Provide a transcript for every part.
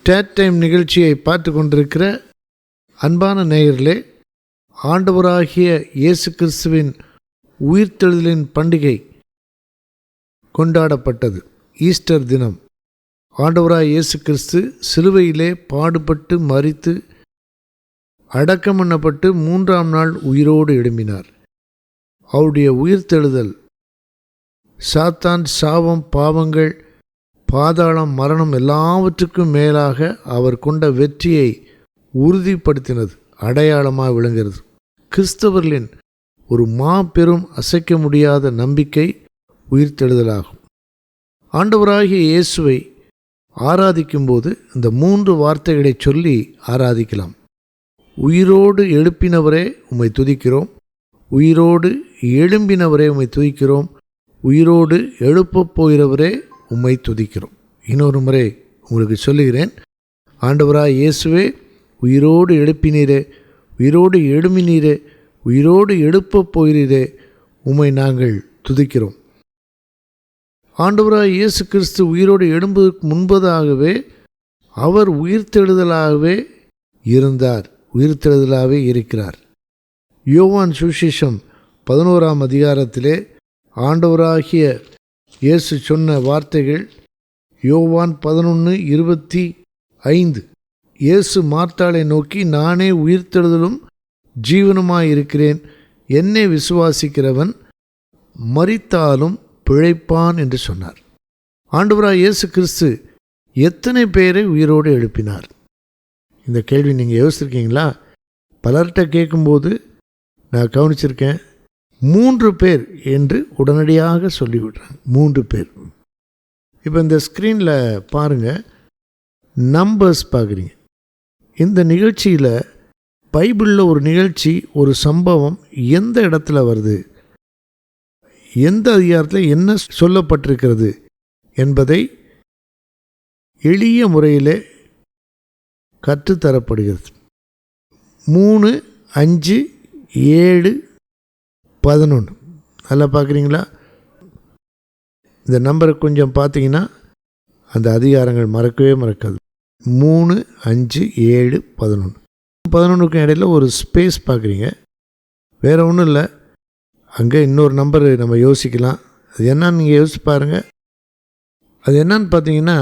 Start time நிகழ்ச்சியை பார்த்து கொண்டிருக்கிற அன்பான நேயர்களே, ஆண்டவராகிய இயேசு கிறிஸ்துவின் உயிர்த்தெழுதலின் பண்டிகை கொண்டாடப்பட்டது. ஈஸ்டர் தினம் ஆண்டவராய் இயேசு கிறிஸ்து சிலுவையிலே பாடுபட்டு மரித்து அடக்கம் பண்ணப்பட்டு 3ஆம் நாள் உயிரோடு எழும்பினார். அவருடைய உயிர்த்தெழுதல் சாத்தான், சாபம், பாவங்கள், பாதாளம், மரணம் எல்லாவற்றுக்கும் மேலாக அவர் கொண்ட வெற்றியை உறுதிப்படுத்தினது, அடையாளமாக விளங்குகிறது. கிறிஸ்தவர்களின் ஒரு மாபெரும் அசைக்க முடியாத நம்பிக்கை உயிர்த்தெழுதலாகும். ஆண்டவராகிய இயேசுவை ஆராதிக்கும்போது இந்த 3 வார்த்தைகளை சொல்லி ஆராதிக்கலாம். உயிரோடு எழுப்பினவரே உம்மை துதிக்கிறோம், உயிரோடு எழும்பினவரே உம்மை துதிக்கிறோம், உயிரோடு எழுப்பப் போகிறவரே உம்மை துதிக்கிறோம். இன்னொரு முறை உங்களுக்கு சொல்லுகிறேன். ஆண்டவராய் இயேசுவே, உயிரோடு எழுப்பினீரே, உயிரோடு எழும்பினீரே, உயிரோடு எழுப்பப் போகிறீரே, உம்மை நாங்கள் துதிக்கிறோம். ஆண்டவராய் இயேசு கிறிஸ்து உயிரோடு எழும்புவதற்கு முன்பதாகவே அவர் உயிர்த்தெழுதலாகவே இருந்தார், உயிர்த்தெழுதலாகவே இருக்கிறார். யோவான் சுவிசேஷம் 11ஆம் அதிகாரத்திலே ஆண்டவராகிய இயேசு சொன்ன வார்த்தைகள். யோவான் 11:25. இயேசு மார்த்தாளை நோக்கி, நானே உயிர்த்தெழுதலும் ஜீவனுமாயிருக்கிறேன், என்னை விசுவாசிக்கிறவன் மரித்தாலும் பிழைப்பான் என்று சொன்னார். ஆண்டவராய் இயேசு கிறிஸ்து எத்தனை பேரை உயிரோடு எழுப்பினார்? இந்த கேள்வி நீங்கள் யோசிச்சிருக்கீங்களா? பலர்கிட்ட கேட்கும்போது நான் கவனிச்சிருக்கேன், 3 பேர் என்று உடனடியாக சொல்லிவிடுறாங்க. 3 பேர். இப்போ இந்த ஸ்க்ரீனில் பாருங்கள், நம்பர்ஸ் பார்க்குறீங்க. இந்த நிகழ்ச்சியில் பைபிளில் ஒரு நிகழ்ச்சி, ஒரு சம்பவம் எந்த இடத்துல வருது, எந்த அதிகாரத்தில் என்ன சொல்லப்பட்டிருக்கிறது என்பதை எளிய முறையில் கற்றுத்தரப்படுகிறது. 3, 5, 7, 11 நல்லா பார்க்குறீங்களா? இந்த நம்பரை கொஞ்சம் பார்த்தீங்கன்னா அந்த அதிகாரங்கள் மறக்கவே மறக்காது. 3, 5, 7, 11. 11க்கும் இடையில் ஒரு ஸ்பேஸ் பார்க்குறீங்க. வேறு ஒன்றும் இல்லை, அங்கே இன்னொரு நம்பர் நம்ம யோசிக்கலாம். அது என்னான்னு நீங்கள் யோசிச்சு பாருங்கள். அது என்னான்னு பார்த்தீங்கன்னா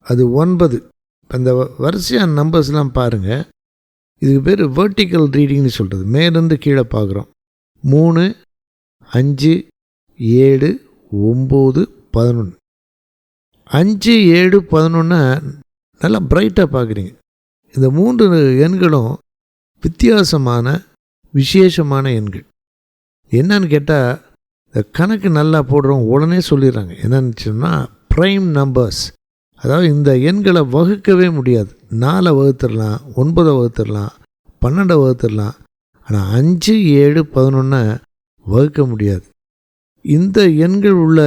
அது 9. அந்த வரிசையான நம்பர்ஸ்லாம் பாருங்கள். இதுக்கு பேர் வெர்டிக்கல் ரீடிங்னு சொல்கிறது. மேலேருந்து கீழே பார்க்குறோம். 3, 5, 7, 9, 11. 5, 7, 11 நல்லா பிரைட்டாக பார்க்குறீங்க. இந்த 3 எண்களும் வித்தியாசமான விசேஷமான எண்கள். என்னன்னு கேட்டால், இந்த கணக்கு நல்லா போடுறோம் உடனே சொல்லிடுறாங்க. என்னன்னு சொன்னால் ப்ரைம் நம்பர்ஸ். அதாவது இந்த எண்களை வகுக்கவே முடியாது. 4 வகுத்துடலாம், 9 வகுத்துடலாம், 12 வகுத்துடலாம். ஆனால் 5, 7, 11 வகுக்க முடியாது. இந்த எண்கள் உள்ள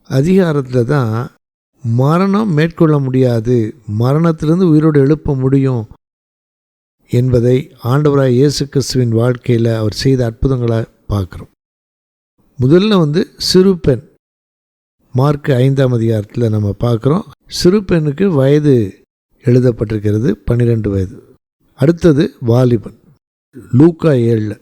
அதிகாரத்தில் தான் மரணம் மேற்கொள்ள முடியாது, மரணத்திலிருந்து உயிரோடு எழுப்ப முடியும் என்பதை ஆண்டவராய் இயேசு கிறிஸ்துவின் வாழ்க்கையில் அவர் செய்த அற்புதங்களை பார்க்குறோம். முதல்ல சிறு பெண், மார்க் 5ஆம் அதிகாரத்தில் நம்ம பார்க்குறோம். சிறு பெண்ணுக்கு வயது எழுதப்பட்டிருக்கிறது, 12 வயது. அடுத்தது வாலிபன், லூக்கா 7.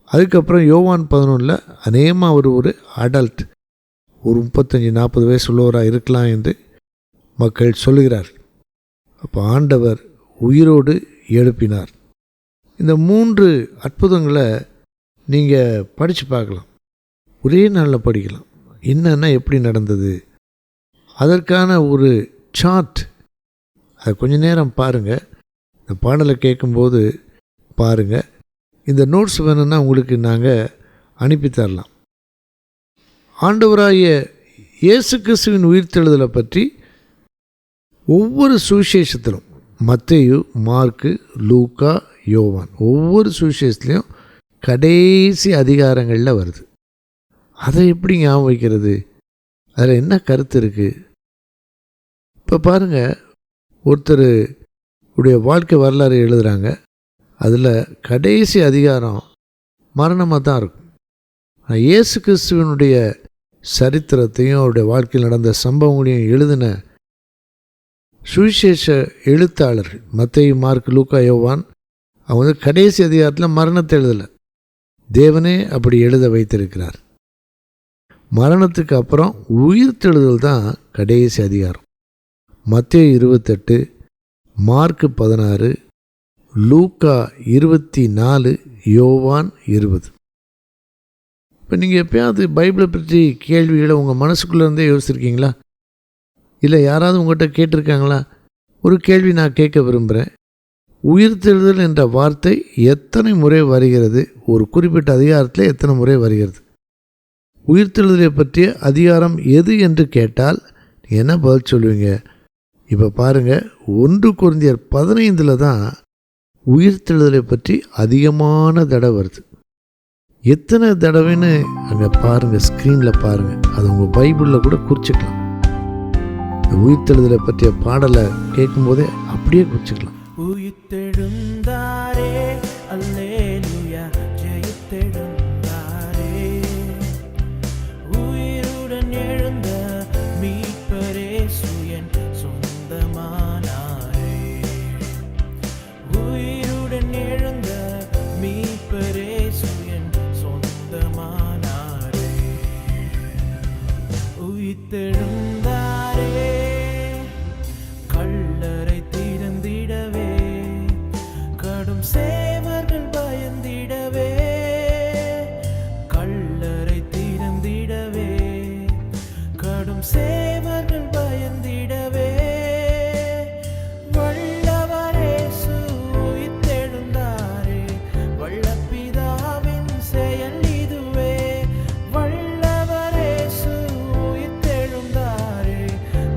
அதுக்கப்புறம் யோவான் 11 அநேகமாக அவர் ஒரு அடல்ட், ஒரு 35-40 வயசு உள்ளவராக இருக்கலாம் என்று மக்கள் சொல்லுகிறார். அப்போ ஆண்டவர் உயிரோடு எழுப்பினார். இந்த 3 அற்புதங்களை நீங்கள் படித்து பார்க்கலாம், ஒரே நாளில் படிக்கலாம். என்னென்னா எப்படி நடந்தது, அதற்கான ஒரு சார்ட். அதை கொஞ்ச நேரம் பாருங்கள். இந்த பாடலை கேட்கும்போது பாருங்கள். இந்த நோட்ஸ் வேணும்னா உங்களுக்கு நாங்கள் அனுப்பித்தரலாம். ஆண்டவராகிய இயேசு கிறிஸ்துவின் உயிர்த்தெழுதலை பற்றி ஒவ்வொரு சுவிசேஷத்திலும், மத்தேயு, மார்க்கு, லூக்கா, யோவான், ஒவ்வொரு சுவிசேஷத்துலேயும் கடைசி அதிகாரங்களில் வருது. அதை எப்படி ஞாபகம் வைக்கிறது? அதில் என்ன கருத்து இருக்குது? இப்போ பாருங்கள், ஒருத்தர் உடைய வாழ்க்கை வரலாறு எழுதுகிறாங்க. அதில் கடைசி அதிகாரம் மரணமாக தான் இருக்கும். இயேசு கிறிஸ்துவனுடைய சரித்திரத்தையும் அவருடைய வாழ்க்கையில் நடந்த சம்பவங்களையும் எழுதின சுவிசேஷ எழுத்தாளர்கள் மத்தேயு, மார்க், லூக்கா, யோவான் அவங்க கடைசி அதிகாரத்தில் மரணத்தை எழுதலை, தேவனே அப்படி எழுத வைத்திருக்கிறார். மரணத்துக்கு அப்புறம் உயிர்த்தெழுதல் தான் கடைசி அதிகாரம். மத்தேயு 28, மார்க் 16, லூக்கா 24, யோவான் 20. இப்போ நீங்கள் எப்பயாவது பைபிளை பற்றி கேள்விகளை உங்கள் மனசுக்குள்ளேருந்தே யோசிச்சிருக்கீங்களா? இல்லை யாராவது உங்கள்கிட்ட கேட்டிருக்காங்களா? ஒரு கேள்வி நான் கேட்க விரும்புகிறேன். உயிர்த்தெழுதல் என்ற வார்த்தை எத்தனை முறை வருகிறது? ஒரு குறிப்பிட்ட அதிகாரத்தில் எத்தனை முறை வருகிறது? உயிர்த்தெழுதலை பற்றிய அதிகாரம் எது என்று கேட்டால் என்ன பதில் சொல்லுவீங்க? இப்போ பாருங்கள், 1 கொரிந்தியர் 15 தான் உயிர்த்தெழுதலை பற்றி அதிகமான தடவை வருது. எத்தனை தடவைன்னு அங்கே பாருங்கள், ஸ்க்ரீனில் பாருங்கள். அது உங்கள் பைபிளில் கூட குறிச்சிக்கலாம். உயிர்த்தெழுதலை பற்றிய பாடலை கேட்கும்போதே அப்படியே குறிச்சிக்கலாம். உயிர்த்தெழுந்தாரே அல்லேலூயா, ஜெயித்தெழுந்தாரே, உயிருடன் எழுந்த மீட்பரே சுயன் சொந்தமானாரே, உயிருடன் எழுந்த மீட்பரே சுயன் சொந்தமானாரே, உயிர்த்தெழுந்தாரே, கல்லறை திறந்திடவே, கடும் சேவர்கள் பயந்திடவே, கல்லறை திறந்திடவே, கடும் சேவர்கள் பயந்திடவே, வல்லவரேசு உயிர்த்தெழுந்தாரே, வல்லபிதாவின் செயல் இதுவே, வல்லவரேசு உயிர்த்தெழுந்தாரே,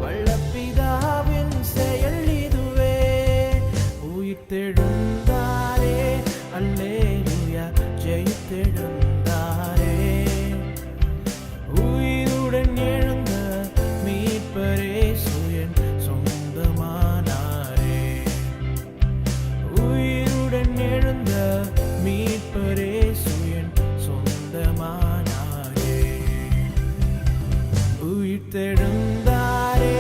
வல்லபிதாவின் செயல் இதுவே, உயிர்த்தெழுந்தாரே அல்லேலூயா, ஜெயித்தெழுந்தாரே, உயிருடன் எழுந்த மீட்பரே சுயன் சொந்தமானாரே, உயிருடன் எழுந்த மீட்பரே சுயன் சொந்தமானாரே, உயிர்த்தெழுந்தாரே.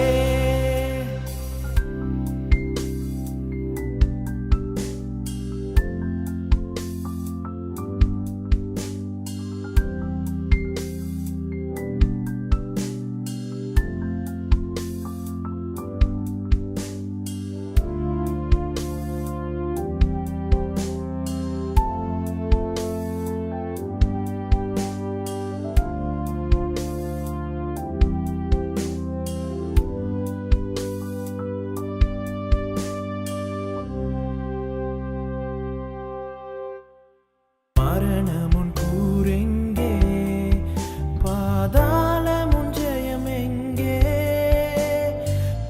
மரணமுன் கூரெங்கே, பாதாளமுன் ஜெயம் எங்கே,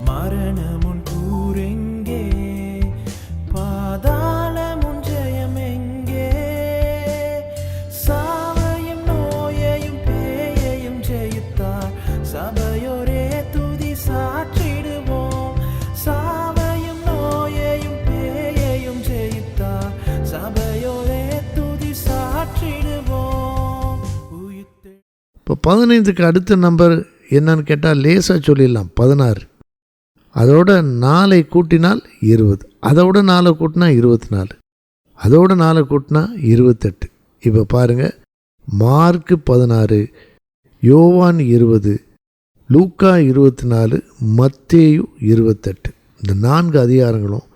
மரணமுன் கூரெங்கே, பாதாளமுன் ஜெயம் எங்கே, சாவையும் நோயையும் பேயையும் ஜெயித்தார், சபையோரே துதி சாற்றிடுவோம், சாவையும் நோயையும் பேயையும் ஜெயித்தார், சபையோரே துதி சாற்றிடுவோம். இப்போ 15க்கு அடுத்த நம்பர் என்னன்னு கேட்டால் லேசாக சொல்லிடலாம், 16. அதோட 4 கூட்டினால் 20, அதோட 4 கூட்டினா 24, அதோட 4 கூட்டினா 28. இப்போ பாருங்கள், மார்க் 16, யோவான் 20, லூக்கா 24, மத்தேயு 28. இந்த 4 அதிகாரங்களும்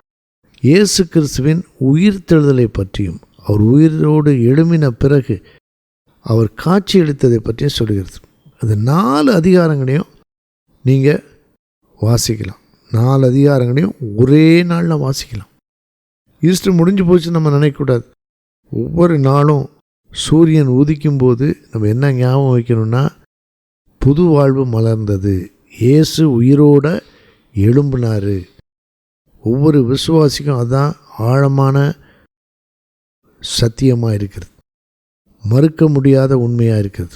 இயேசு கிறிஸ்துவின் உயிர்த்தெழுதலை பற்றியும் அவர் உயிரோடு எழும்பின பிறகு அவர் காட்சியளித்ததை பற்றியும் சொல்கிறது. அந்த 4 அதிகாரங்களையும் நீங்கள் வாசிக்கலாம். 4 அதிகாரங்களையும் ஒரே நாளில் வாசிக்கலாம். ஈஸ்டர் முடிஞ்சு போச்சு நம்ம நினைக்கக்கூடாது. ஒவ்வொரு நாளும் சூரியன் உதிக்கும்போது நம்ம என்ன ஞாபகம் வைக்கணும்னா, புது வாழ்வு மலர்ந்தது, இயேசு உயிரோட எழும்பினார். ஒவ்வொரு விசுவாசிக்கும் அதுதான் ஆழமான சத்தியமாக இருக்கிறது, மறுக்க முடியாத உண்மையாக இருக்கிறது.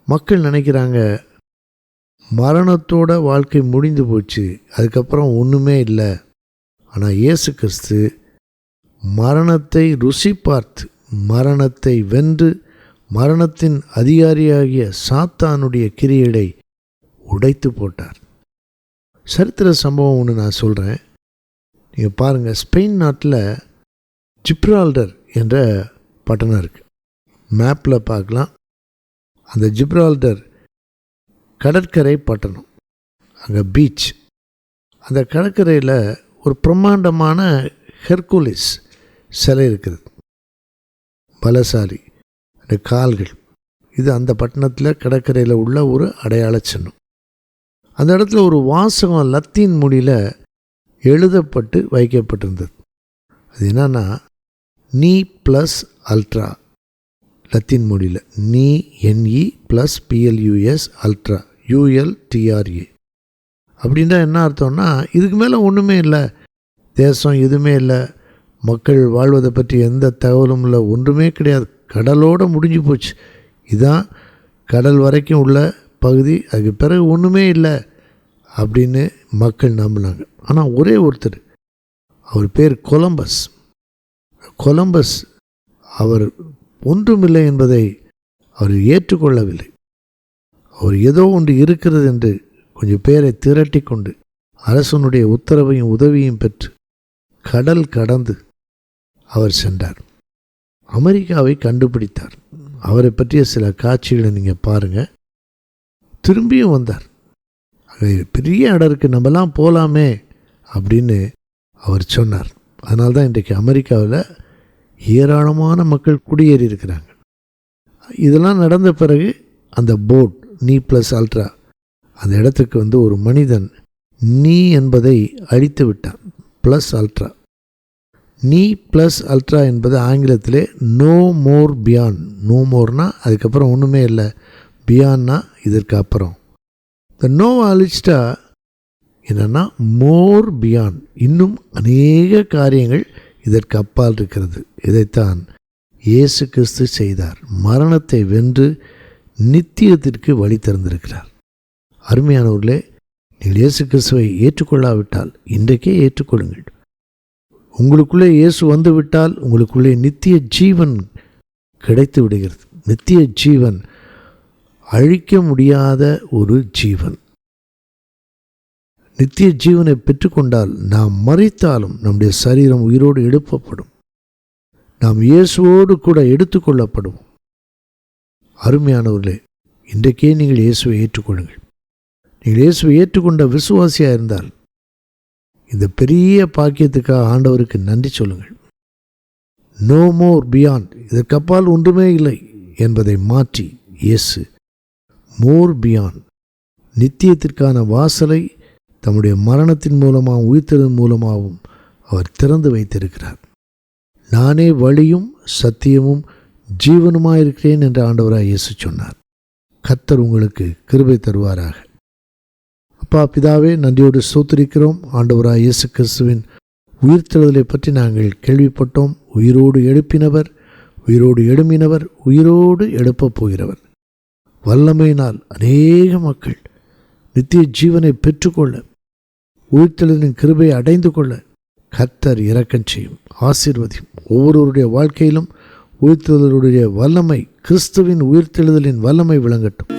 மக்கள் நினைக்கிறாங்க மரணத்தோட வாழ்க்கை முடிந்து போச்சு, அதுக்கப்புறம் ஒன்றுமே இல்லை. ஆனால் இயேசு கிறிஸ்து மரணத்தை ருசி பார்த்து, மரணத்தை வென்று, மரணத்தின் அதிகாரியாகிய சாத்தானுடைய கிரியையை உடைத்து போட்டார். சரித்திர சம்பவம் ஒன்று நான் சொல்கிறேன். நீங்கள் பாருங்கள், ஸ்பெயின் நாட்டில் ஜிப்ரால்டர் என்ற பட்டணம் இருக்குது. மேப்பில் பார்க்கலாம். அந்த ஜிப்ரால்டர் கடற்கரை பட்டணம், அங்கே பீச். அந்த கடற்கரையில் ஒரு பிரம்மாண்டமான ஹெர்குலிஸ் சிலை இருக்குது, பலசாலி, அந்த கால்கள். இது அந்த பட்டணத்தில் கடற்கரையில் உள்ள ஒரு அடையாள சின்னம். அந்த இடத்துல ஒரு வாசகம் லத்தீன் மொழியில் எழுதப்பட்டு வைக்கப்பட்டிருந்தது. அது என்னன்னா, நீ ப்ளஸ் அல்ட்ரா, லத்தீன் மொழியில் நீ NE + PLUS அல்ட்ரா ULTRA. அப்படின்னா என்ன அர்த்தம்னா, இதுக்கு மேலே ஒன்றுமே இல்லை, தேசம் எதுவுமே இல்லை, மக்கள் வாழ்வதை பற்றி எந்த தகவலும் இல்லை, ஒன்றுமே கிடையாது, கடலோடு முடிஞ்சு போச்சு, இதுதான் கடல் வரைக்கும் உள்ள பகுதி, அதுக்கு பிறகு ஒன்றுமே இல்லை அப்படின்னு மக்கள் நம்பினாங்க. ஆனால் ஒரே ஒருத்தர், அவர் பேர் கொலம்பஸ். அவர் ஒன்றுமில்லை என்பதை அவர் ஏற்றுக்கொள்ளவில்லை. அவர் ஏதோ ஒன்று இருக்கிறது என்று கொஞ்சம் பேரை திரட்டி கொண்டு அரசனுடைய உத்தரவையும் உதவியும் பெற்று கடல் கடந்து அவர் சென்றார். அமெரிக்காவை கண்டுபிடித்தார். அவரை பற்றிய சில காட்சிகளை நீங்கள் பாருங்கள். திரும்பியும் வந்தார். அங்கே பெரிய இடம் இருக்குது, நம்மலாம் போகலாமே அப்படின்னு அவர் சொன்னார். அதனால தான் இன்றைக்கு அமெரிக்காவில் ஏராளமான மக்கள் குடியேறி இருக்கிறாங்க. இதெல்லாம் நடந்த பிறகு அந்த போட் நீ ப்ளஸ் அல்ட்ரா அந்த இடத்துக்கு ஒரு மனிதன் நீ என்பதை அழித்து விட்டான். ப்ளஸ் அல்ட்ரா, நீ ப்ளஸ் அல்ட்ரா என்பது ஆங்கிலத்திலே நோ மோர் பியாண்ட். நோ மோர்னா அதுக்கப்புறம் ஒன்றுமே இல்லை, பியான்னா இதற்கு அப்புறம். இந்த நோவை அழிச்சிட்டா என்னென்னா மோர் பியாண்ட், இன்னும் அநேக காரியங்கள் இதற்கு அப்பால் இருக்கிறது. இதைத்தான் இயேசு கிறிஸ்து செய்தார். மரணத்தை வென்று நித்தியத்திற்கு வழி திறந்திருக்கிறார். அருமையானவர்களே, நீங்கள் இயேசு கிறிஸ்துவை ஏற்றுக்கொள்ளாவிட்டால் இன்றைக்கே ஏற்றுக்கொள்ளுங்கள். உங்களுக்குள்ளே இயேசு வந்துவிட்டால் உங்களுக்குள்ளே நித்திய ஜீவன் கிடைத்து விடுகிறது. நித்திய ஜீவன் அழிக்க முடியாத ஒரு ஜீவன். நித்திய ஜீவனை பெற்றுக்கொண்டால் நாம் மரித்தாலும் நம்முடைய சரீரம் உயிரோடு எழுப்பப்படும். நாம் இயேசுவோடு கூட எடுத்துக்கொள்ளப்படுவோம். அருமையானவர்களே, இன்றைக்கே நீங்கள் இயேசுவை ஏற்றுக்கொள்ளுங்கள். நீங்கள் இயேசுவை ஏற்றுக்கொண்ட விசுவாசியாக இருந்தால் இந்த பெரிய பாக்கியத்துக்காக ஆண்டவருக்கு நன்றி சொல்லுங்கள். நோ மோர் பியாண்ட், இதற்கப்பால் ஒன்றுமே இல்லை என்பதை மாற்றி இயேசு மோர் பியாண்ட், நித்தியத்திற்கான வாசலை தம்முடைய மரணத்தின் மூலமாகவும் உயிர்த்தெழுதலின் மூலமாகவும் அவர் திறந்து வைத்திருக்கிறார். நானே வழியும் சத்தியமும் ஜீவனுமாயிருக்கிறேன் என்று ஆண்டவராக இயேசு சொன்னார். கர்த்தர் உங்களுக்கு கிருபை தருவாராக. அப்பா பிதாவே, நன்றியோடு ஸ்தோத்திரிக்கிறோம். ஆண்டவராக இயேசு கிறிஸ்துவின் உயிர்த்தெழுதலை பற்றி நாங்கள் கேள்விப்பட்டோம். உயிரோடு எழுப்பினவர், உயிரோடு எழும்பினவர், உயிரோடு எழுப்பப் போகிறவர். வல்லமையினால் அநேக மக்கள் நித்திய ஜீவனை பெற்றுக்கொள்ள, உயிர்த்தெழுதலின் கிருபையை அடைந்து கொள்ள கர்த்தர் இரக்கம் செய்யும், ஆசீர்வதியும். ஒவ்வொருவருடைய வாழ்க்கையிலும் உயிர்த்தெழுதலுடைய வல்லமை, கிறிஸ்துவின் உயிர்த்தெழுதலின் வல்லமை விளங்கட்டும்.